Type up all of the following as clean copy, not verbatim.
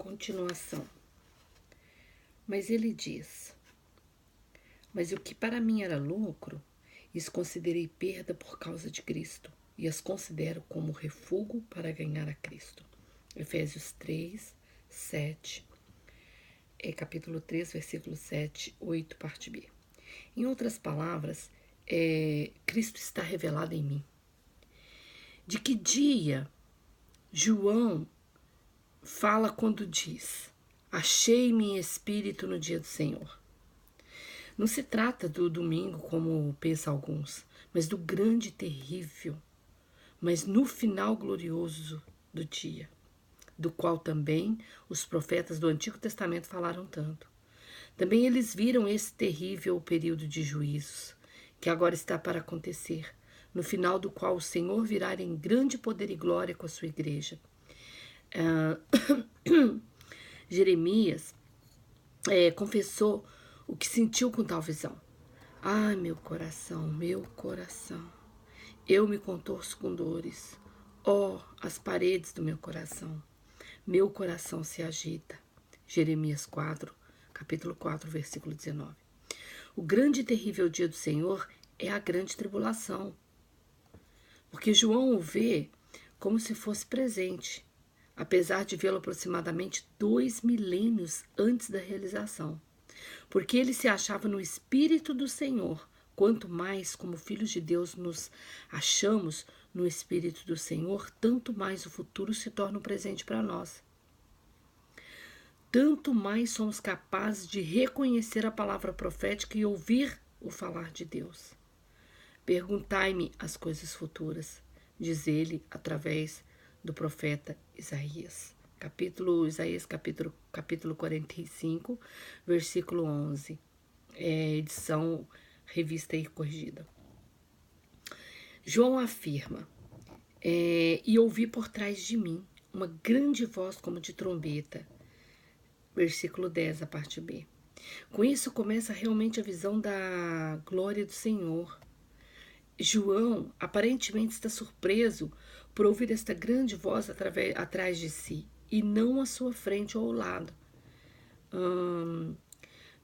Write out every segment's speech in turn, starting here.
continuação. Mas ele diz: mas o que para mim era lucro, isso considerei perda por causa de Cristo, e as considero como refúgio para ganhar a Cristo. Efésios 3, 7, capítulo 3, versículo 7, 8, parte B. Em outras palavras, Cristo está revelado em mim. De que dia João fala quando diz: achei-me em espírito no dia do Senhor? Não se trata do domingo, como pensam alguns, mas do grande e terrível, mas no final glorioso do dia, do qual também os profetas do Antigo Testamento falaram tanto. Também eles viram esse terrível período de juízos, que agora está para acontecer, no final do qual o Senhor virá em grande poder e glória com a sua igreja. Jeremias confessou o que sentiu com tal visão. Ai, meu coração, eu me contorço com dores. As paredes do meu coração se agita. Jeremias 4, capítulo 4, versículo 19. O grande e terrível dia do Senhor é a grande tribulação, porque João o vê como se fosse presente, apesar de vê-lo aproximadamente 2 milênios antes da realização. Porque ele se achava no Espírito do Senhor, quanto mais como filhos de Deus nos achamos no Espírito do Senhor, tanto mais o futuro se torna um presente para nós. Tanto mais somos capazes de reconhecer a palavra profética e ouvir o falar de Deus. Perguntai-me as coisas futuras, diz ele através do profeta Isaías. Isaías capítulo 45, versículo 11, edição revista e corrigida. João afirma: e ouvi por trás de mim uma grande voz como de trombeta, versículo 10, a parte B. Com isso começa realmente a visão da glória do Senhor. João aparentemente está surpreso por ouvir esta grande voz atrás de si, e não à sua frente ou ao lado.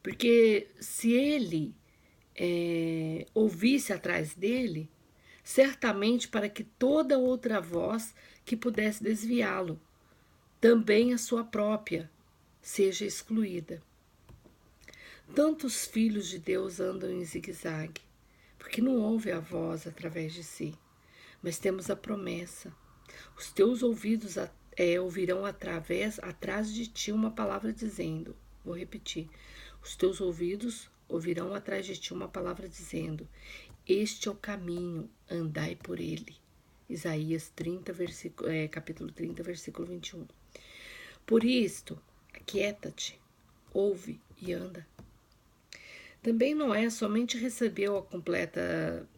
Porque se ele ouvisse atrás dele, certamente para que toda outra voz que pudesse desviá-lo, também a sua própria, seja excluída. Tantos filhos de Deus andam em zigue-zague, porque não ouve a voz através de si, mas temos a promessa. Os teus ouvidos ouvirão atrás de ti uma palavra dizendo, vou repetir, os teus ouvidos ouvirão atrás de ti uma palavra dizendo, este é o caminho, andai por ele. Isaías 30, capítulo 30, versículo 21. Por isto, aquieta-te, ouve e anda. Também Noé somente recebeu a completa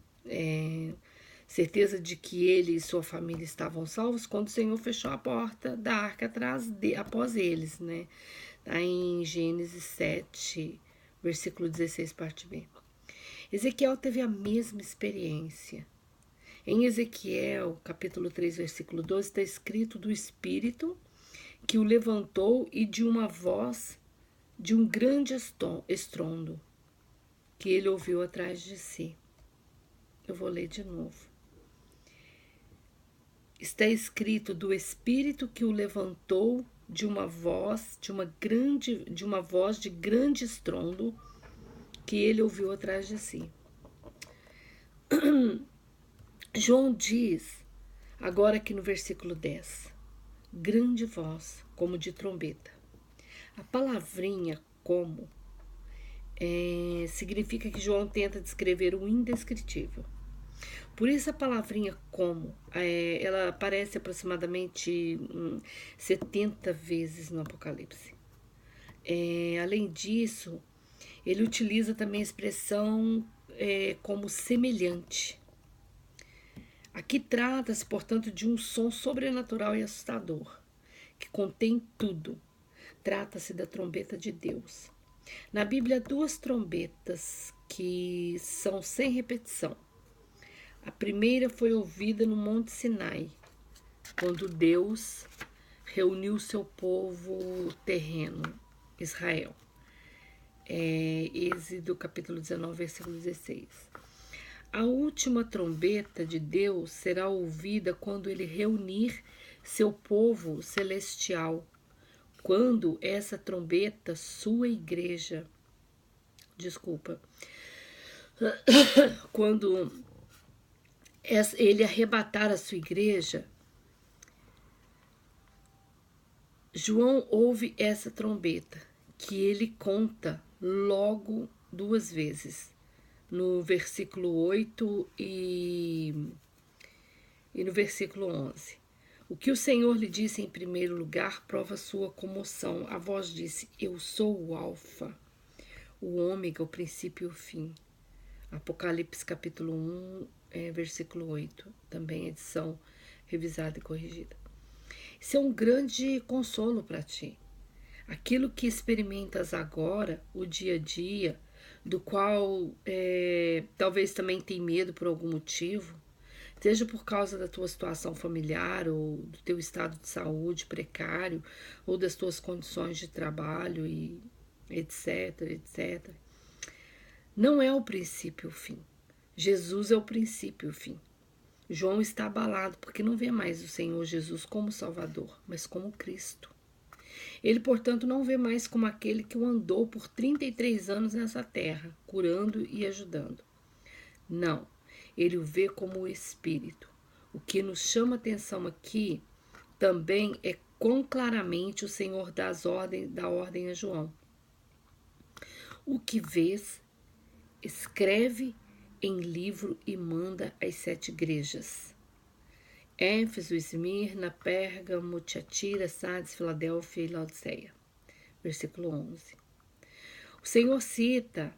certeza de que ele e sua família estavam salvos quando o Senhor fechou a porta da arca após eles, né? Tá em Gênesis 7, versículo 16, parte B. Ezequiel teve a mesma experiência. Em Ezequiel, capítulo 3, versículo 12, está escrito do Espírito que o levantou e de uma voz de um grande estrondo que ele ouviu atrás de si. Eu vou ler de novo. Está escrito do Espírito que o levantou de uma voz de grande estrondo que ele ouviu atrás de si. João diz, agora aqui no versículo 10, grande voz, como de trombeta. A palavrinha como significa que João tenta descrever o indescritível. Por isso a palavrinha como, ela aparece aproximadamente 70 vezes no Apocalipse. Além disso, ele utiliza também a expressão como semelhante. Aqui trata-se, portanto, de um som sobrenatural e assustador, que contém tudo. Trata-se da trombeta de Deus. Na Bíblia, 2 trombetas que são sem repetição. A primeira foi ouvida no Monte Sinai, quando Deus reuniu seu povo terreno, Israel. Êxodo capítulo 19, versículo 16. A última trombeta de Deus será ouvida quando ele reunir seu povo celestial. Quando essa trombeta, sua igreja, quando ele arrebatar a sua igreja, João ouve essa trombeta, que ele conta logo 2 vezes, no versículo 8 e no versículo 11. O que o Senhor lhe disse em primeiro lugar prova sua comoção. A voz disse: eu sou o Alfa, o Ômega, o princípio e o fim. Apocalipse capítulo 1, versículo 8, também edição revisada e corrigida. Isso é um grande consolo para ti. Aquilo que experimentas agora, o dia a dia, do qual talvez também tem medo por algum motivo, seja por causa da tua situação familiar ou do teu estado de saúde precário ou das tuas condições de trabalho e etc, etc. Não é o princípio e o fim. Jesus é o princípio e o fim. João está abalado porque não vê mais o Senhor Jesus como Salvador, mas como Cristo. Ele, portanto, não vê mais como aquele que o andou por 33 anos nessa terra, curando e ajudando. Não, ele o vê como o Espírito. O que nos chama atenção aqui também é quão claramente o Senhor dá ordem a João. O que vês, escreve em livro e manda às 7 igrejas. Éfeso, Esmirna, Pérgamo, Tiatira, Sardes, Filadélfia e Laodiceia. Versículo 11. O Senhor cita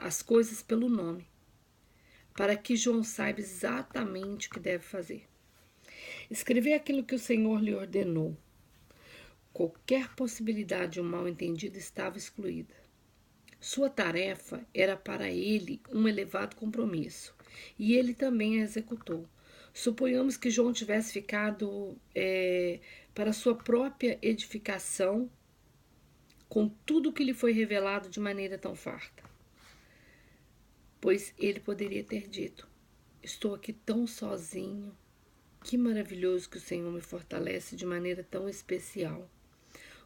as coisas pelo nome, para que João saiba exatamente o que deve fazer. Escrever aquilo que o Senhor lhe ordenou. Qualquer possibilidade de um mal-entendido estava excluída. Sua tarefa era para ele um elevado compromisso, e ele também a executou. Suponhamos que João tivesse ficado para sua própria edificação com tudo que lhe foi revelado de maneira tão farta. Pois ele poderia ter dito: estou aqui tão sozinho, que maravilhoso que o Senhor me fortalece de maneira tão especial.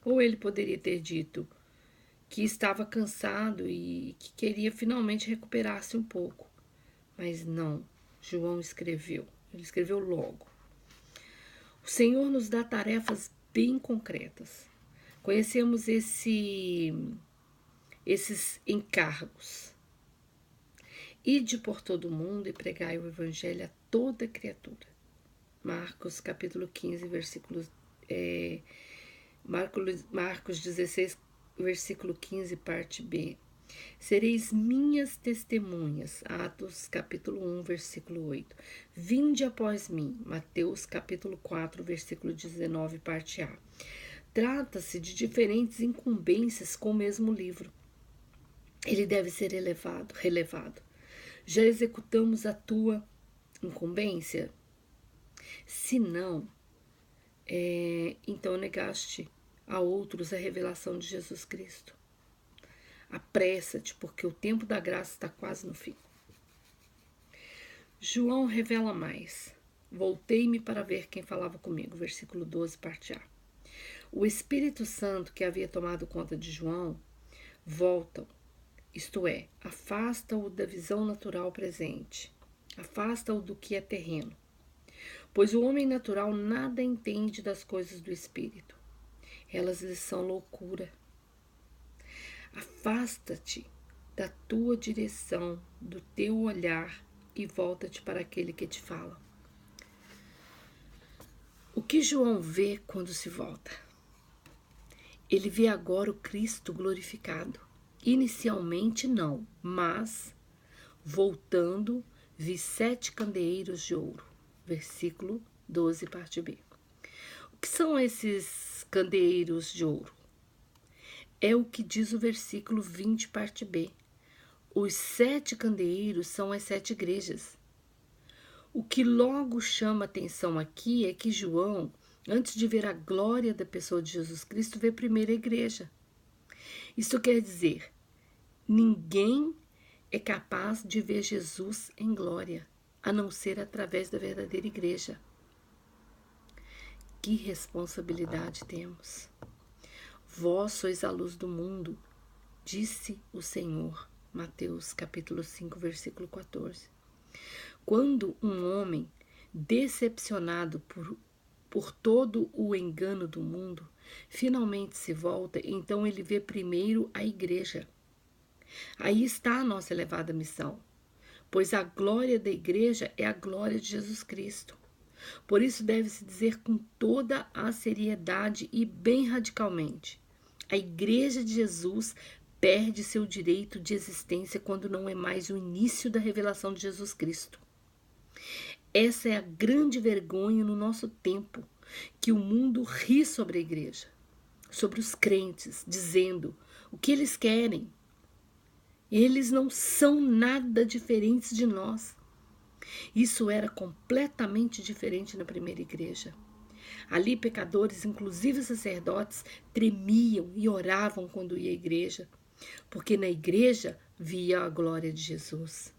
Ou ele poderia ter dito que estava cansado e que queria finalmente recuperar-se um pouco. Mas não, João escreveu. Ele escreveu logo. O Senhor nos dá tarefas bem concretas. Conhecemos esses encargos. Ide por todo o mundo e pregai o evangelho a toda criatura. Marcos capítulo 15, versículos... Marcos 16, versículo 15, parte B. Sereis minhas testemunhas. Atos capítulo 1, versículo 8. Vinde após mim. Mateus capítulo 4, versículo 19, parte A. Trata-se de diferentes incumbências com o mesmo livro. Ele deve ser relevado. Já executamos a tua incumbência? Se não, então negaste a outros a revelação de Jesus Cristo. Apressa-te, porque o tempo da graça está quase no fim. João revela mais. Voltei-me para ver quem falava comigo. Versículo 12, parte A. O Espírito Santo que havia tomado conta de João volta, isto é, afasta-o da visão natural presente. Afasta-o do que é terreno. Pois o homem natural nada entende das coisas do Espírito. Elas lhe são loucura. Afasta-te da tua direção, do teu olhar e volta-te para aquele que te fala. O que João vê quando se volta? Ele vê agora o Cristo glorificado. Inicialmente não, mas voltando, vi 7 candeeiros de ouro. Versículo 12, parte B. O que são esses candeeiros de ouro? É o que diz o versículo 20, parte B. Os 7 candeeiros são as 7 igrejas. O que logo chama atenção aqui é que João Antes de ver a glória da pessoa de Jesus Cristo, vê primeiro a igreja. Isso quer dizer, ninguém é capaz de ver Jesus em glória, a não ser através da verdadeira igreja. Que responsabilidade temos! Vós sois a luz do mundo, disse o Senhor. Mateus capítulo 5, versículo 14. Quando um homem, decepcionado por todo o engano do mundo, finalmente se volta, então ele vê primeiro a igreja. Aí está a nossa elevada missão, pois a glória da igreja é a glória de Jesus Cristo. Por isso deve-se dizer com toda a seriedade e bem radicalmente: a igreja de Jesus perde seu direito de existência quando não é mais o início da revelação de Jesus Cristo. Essa é a grande vergonha no nosso tempo, que o mundo ri sobre a igreja, sobre os crentes, dizendo o que eles querem. Eles não são nada diferentes de nós. Isso era completamente diferente na primeira igreja. Ali, pecadores, inclusive sacerdotes, tremiam e oravam quando ia à igreja, porque na igreja via a glória de Jesus.